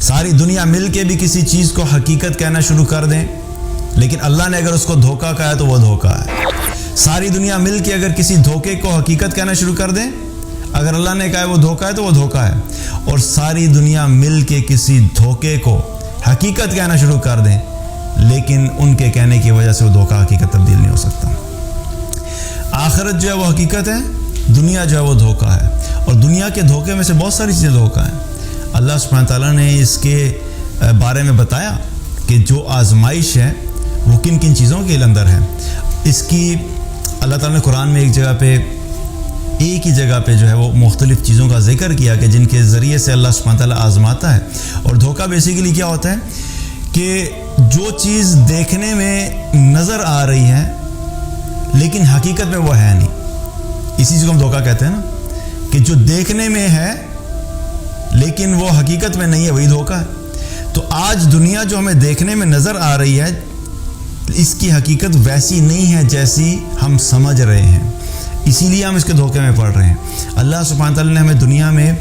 ساری دنیا مل کے بھی کسی چیز کو حقیقت کہنا شروع کر دیں، لیکن اللہ نے اگر اس کو دھوکہ کہا تو وہ دھوکہ ہے۔ ساری دنیا مل کے اگر کسی دھوکے کو حقیقت کہنا شروع کر دیں، اگر اللہ نے کہا وہ دھوکہ ہے تو وہ دھوکہ ہے، اور ساری دنیا مل کے کسی دھوکے کو حقیقت کہنا شروع کر دیں، لیکن ان کے کہنے کی وجہ سے وہ دھوکہ حقیقت تبدیل نہیں ہو سکتا۔ آخرت جو ہے وہ حقیقت ہے، دنیا جو ہے وہ دھوکہ ہے، اور دنیا کے دھوکے میں سے بہت ساری چیزیں دھوکہ ہیں۔ اللہ سبحانہ تعالیٰ نے اس کے بارے میں بتایا کہ جو آزمائش ہے وہ کن کن چیزوں کے اندر ہے۔ اس کی اللہ تعالیٰ نے قرآن میں ایک ہی جگہ پہ جو ہے وہ مختلف چیزوں کا ذکر کیا کہ جن کے ذریعے سے اللہ سبحانہ تعالیٰ آزماتا ہے۔ اور دھوکہ بیسیکلی کیا ہوتا ہے کہ جو چیز دیکھنے میں نظر آ رہی ہے لیکن حقیقت میں وہ ہے نہیں، اسی چیز کو ہم دھوکہ کہتے ہیں نا، کہ جو دیکھنے میں ہے لیکن وہ حقیقت میں نہیں ہے، وہی دھوکہ ہے۔ تو آج دنیا جو ہمیں دیکھنے میں نظر آ رہی ہے اس کی حقیقت ویسی نہیں ہے جیسی ہم سمجھ رہے ہیں، اسی لیے ہم اس کے دھوکے میں پڑ رہے ہیں۔ اللہ سبحانہ تعالیٰ نے ہمیں دنیا میں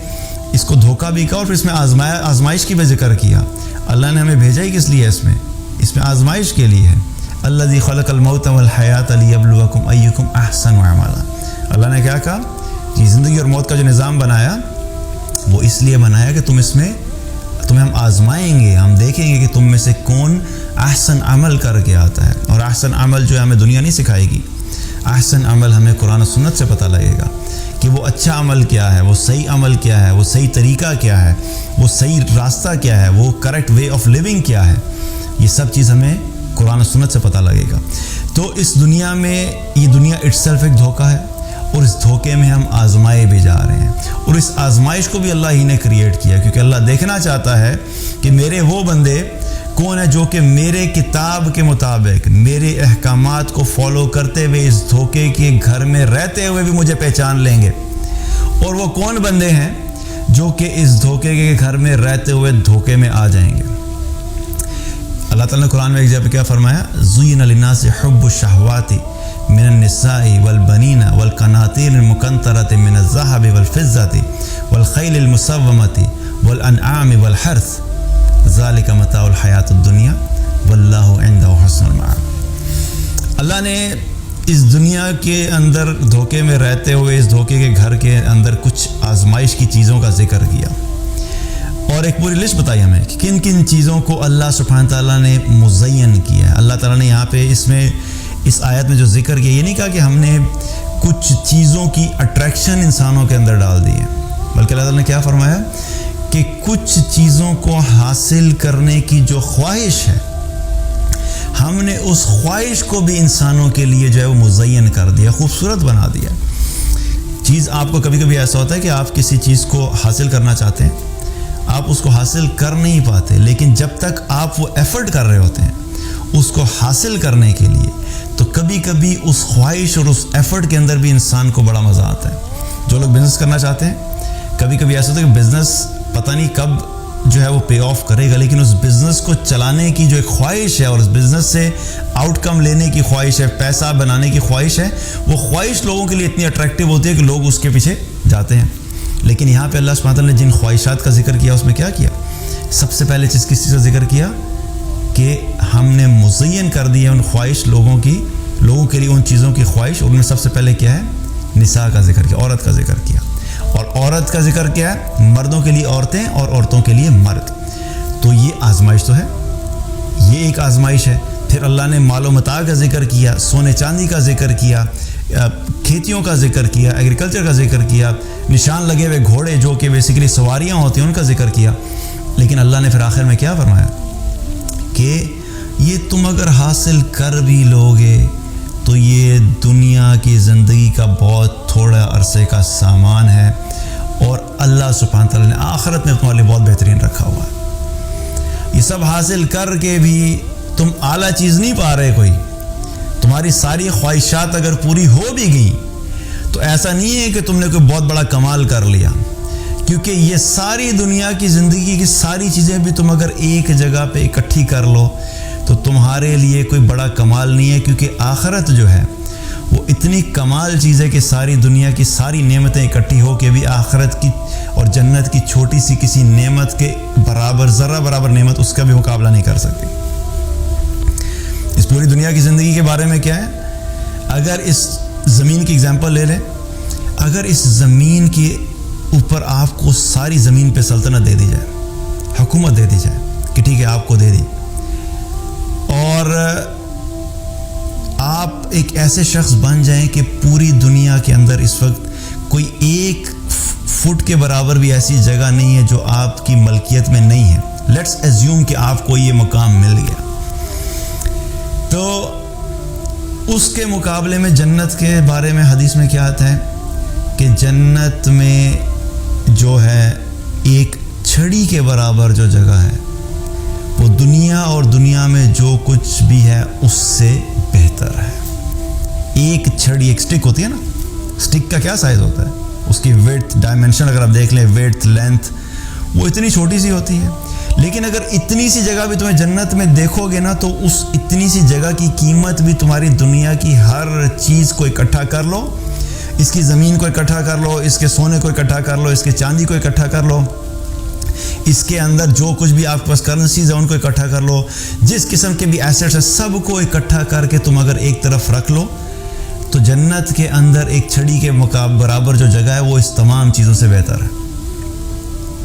اس کو دھوکہ بھی کہا اور پھر اس میں آزمائش کی بھی ذکر کیا۔ اللہ نے ہمیں بھیجا ہی کس لیے؟ اس میں آزمائش کے لیے ہے۔ الذی خلق الموت والحیات لیبلوکم ایکم احسن عملا۔ اللہ نے کیا کہا کہ زندگی اور موت کا جو نظام بنایا وہ اس لیے بنایا کہ تمہیں ہم آزمائیں گے، ہم دیکھیں گے کہ تم میں سے کون احسن عمل کر کے آتا ہے۔ اور احسن عمل جو ہے ہمیں دنیا نہیں سکھائے گی، احسن عمل ہمیں قرآن و سنت سے پتہ لگے گا کہ وہ اچھا عمل کیا ہے، وہ صحیح عمل کیا ہے، وہ صحیح طریقہ کیا ہے، وہ صحیح راستہ کیا ہے، وہ کریکٹ وے آف لیونگ کیا ہے۔ یہ سب چیز ہمیں قرآن و سنت سے پتہ لگے گا۔ تو اس دنیا میں یہ دنیا اٹسیلف ایک دھوکہ ہے، اور اس دھوکے میں ہم آزمائے بھی جا رہے ہیں، اور اس آزمائش کو بھی اللہ ہی نے کریٹ کیا، کیونکہ اللہ دیکھنا چاہتا ہے کہ میرے وہ بندے کون ہیں جو کہ میرے کتاب کے مطابق میرے احکامات کو فالو کرتے ہوئے اس دھوکے کے گھر میں رہتے ہوئے بھی مجھے پہچان لیں گے، اور وہ کون بندے ہیں جو کہ اس دھوکے کے گھر میں رہتے ہوئے دھوکے میں آ جائیں گے۔ اللہ تعالیٰ نے قرآن میں ایک جگہ پہ کیا فرمایا؟ زُيِّنَ لِلنَّاسِ حُبُّ الشَّهَوَاتِ من النساء والبنين والقناطير المقنطرة من الذهب والفضة والخيل المسومة والأنعام والحرث ذلك متاع الحياة الدنيا والله عنده حسن المآب۔ اللہ نے اس دنیا کے اندر دھوکے میں رہتے ہوئے اس دھوکے کے گھر کے اندر کچھ آزمائش کی چیزوں کا ذکر کیا، اور ایک پوری لسٹ بتائی ہمیں کہ کن کن چیزوں کو اللہ سبحانہ تعالیٰ نے مزین کیا ہے۔ اللہ تعالیٰ نے یہاں پہ اس آیت میں جو ذکر کیا، یہ نہیں کہا کہ ہم نے کچھ چیزوں کی اٹریکشن انسانوں کے اندر ڈال دی ہے، بلکہ اللہ تعالیٰ نے کیا فرمایا کہ کچھ چیزوں کو حاصل کرنے کی جو خواہش ہے ہم نے اس خواہش کو بھی انسانوں کے لیے جو ہے وہ مزین کر دیا، خوبصورت بنا دیا۔ چیز آپ کو کبھی کبھی ایسا ہوتا ہے کہ آپ کسی چیز کو حاصل کرنا چاہتے ہیں، آپ اس کو حاصل کر نہیں پاتے، لیکن جب تک آپ وہ ایفرٹ کر رہے ہوتے ہیں اس کو حاصل کرنے کے لیے، تو کبھی کبھی اس خواہش اور اس ایفرٹ کے اندر بھی انسان کو بڑا مزہ آتا ہے۔ جو لوگ بزنس کرنا چاہتے ہیں، کبھی کبھی ایسا ہوتا ہے کہ بزنس پتہ نہیں کب جو ہے وہ پے آف کرے گا، لیکن اس بزنس کو چلانے کی جو ایک خواہش ہے اور اس بزنس سے آؤٹ کم لینے کی خواہش ہے، پیسہ بنانے کی خواہش ہے، وہ خواہش لوگوں کے لیے اتنی اٹریکٹیو ہوتی ہے کہ لوگ اس کے پیچھے جاتے ہیں۔ لیکن یہاں پہ اللہ سبحانہ تعالیٰ نے جن خواہشات کا ذکر کیا اس میں کیا کیا؟ سب سے پہلے کس چیز کا ذکر کیا کہ ہم نے مزین کر دی ہے ان خواہش لوگوں کے لیے ان چیزوں کی خواہش، اور ان میں سب سے پہلے کیا ہے؟ نساء کا ذکر کیا، عورت کا ذکر کیا۔ اور عورت کا ذکر کیا ہے؟ مردوں کے لیے عورتیں اور عورتوں کے لیے مرد۔ تو یہ آزمائش تو ہے، یہ ایک آزمائش ہے۔ پھر اللہ نے مال و متاع کا ذکر کیا، سونے چاندی کا ذکر کیا، کھیتیوں کا ذکر کیا، ایگریکلچر کا ذکر کیا، نشان لگے ہوئے گھوڑے جو کہ بیسیکلی سواریاں ہوتی ہیں ان کا ذکر کیا۔ لیکن اللہ نے پھر آخر میں کیا فرمایا کہ یہ تم اگر حاصل کر بھی لوگے تو یہ دنیا کی زندگی کا بہت تھوڑا عرصے کا سامان ہے، اور اللہ سبحانہ تعالیٰ نے آخرت میں تمہارے لیے بہت بہترین رکھا ہوا ہے۔ یہ سب حاصل کر کے بھی تم اعلیٰ چیز نہیں پا رہے، کوئی تمہاری ساری خواہشات اگر پوری ہو بھی گئیں تو ایسا نہیں ہے کہ تم نے کوئی بہت بڑا کمال کر لیا، کیونکہ یہ ساری دنیا کی زندگی کی ساری چیزیں بھی تم اگر ایک جگہ پہ اکٹھی کر لو تو تمہارے لیے کوئی بڑا کمال نہیں ہے، کیونکہ آخرت جو ہے وہ اتنی کمال چیز ہے کہ ساری دنیا کی ساری نعمتیں اکٹھی ہو کے بھی آخرت کی اور جنت کی چھوٹی سی کسی نعمت کے برابر، ذرہ برابر نعمت اس کا بھی مقابلہ نہیں کر سکتی۔ اس پوری دنیا کی زندگی کے بارے میں کیا ہے؟ اگر اس زمین کی اگزامپل لے لیں، اگر اس زمین کے اوپر آپ کو ساری زمین پہ سلطنت دے دی جائے، حکومت دے دی جائے کہ ٹھیک ہے آپ کو دے دی، اور آپ ایک ایسے شخص بن جائیں کہ پوری دنیا کے اندر اس وقت کوئی ایک فٹ کے برابر بھی ایسی جگہ نہیں ہے جو آپ کی ملکیت میں نہیں ہے، لیٹس ایزیوم کہ آپ کو یہ مقام مل گیا، تو اس کے مقابلے میں جنت کے بارے میں حدیث میں کیا آتا ہے کہ جنت میں جو ہے ایک چھڑی کے برابر جو جگہ ہے وہ دنیا اور دنیا میں جو کچھ بھی ہے اس سے بہتر ہے۔ ایک چھڑی، ایک سٹک ہوتی ہے نا، سٹک کا کیا سائز ہوتا ہے؟ اس کی ویڈتھ ڈائمنشن اگر آپ دیکھ لیں، ویڈتھ لینتھ، وہ اتنی چھوٹی سی ہوتی ہے، لیکن اگر اتنی سی جگہ بھی تمہیں جنت میں دیکھو گے نا تو اس اتنی سی جگہ کی قیمت بھی تمہاری دنیا کی ہر چیز کو اکٹھا کر لو، اس کی زمین کو اکٹھا کر لو، اس کے سونے کو اکٹھا کر لو، اس کے چاندی کو اکٹھا کر لو، اس کے اندر جو کچھ بھی آپ کے پاس کرنسیز ہیں ان کو اکٹھا کر لو، جس قسم کے بھی ایسیٹس ہیں سب کو اکٹھا کر کے تم اگر ایک طرف رکھ لو تو جنت کے اندر ایک چھڑی کے برابر جو جگہ ہے وہ اس تمام چیزوں سے بہتر ہے۔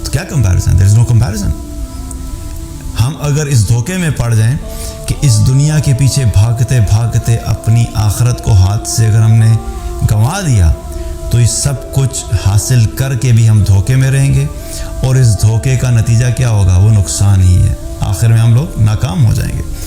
تو کیا کمپیریزن؟ دیر از نو کمپیریزن۔ ہم اگر اس دھوکے میں پڑ جائیں کہ اس دنیا کے پیچھے بھاگتے بھاگتے اپنی آخرت کو ہاتھ سے اگر ہم نے گنوا دیا تو یہ سب کچھ حاصل کر کے بھی ہم دھوکے میں رہیں گے، اور اس دھوکے کا نتیجہ کیا ہوگا؟ وہ نقصان ہی ہے، آخر میں ہم لوگ ناکام ہو جائیں گے۔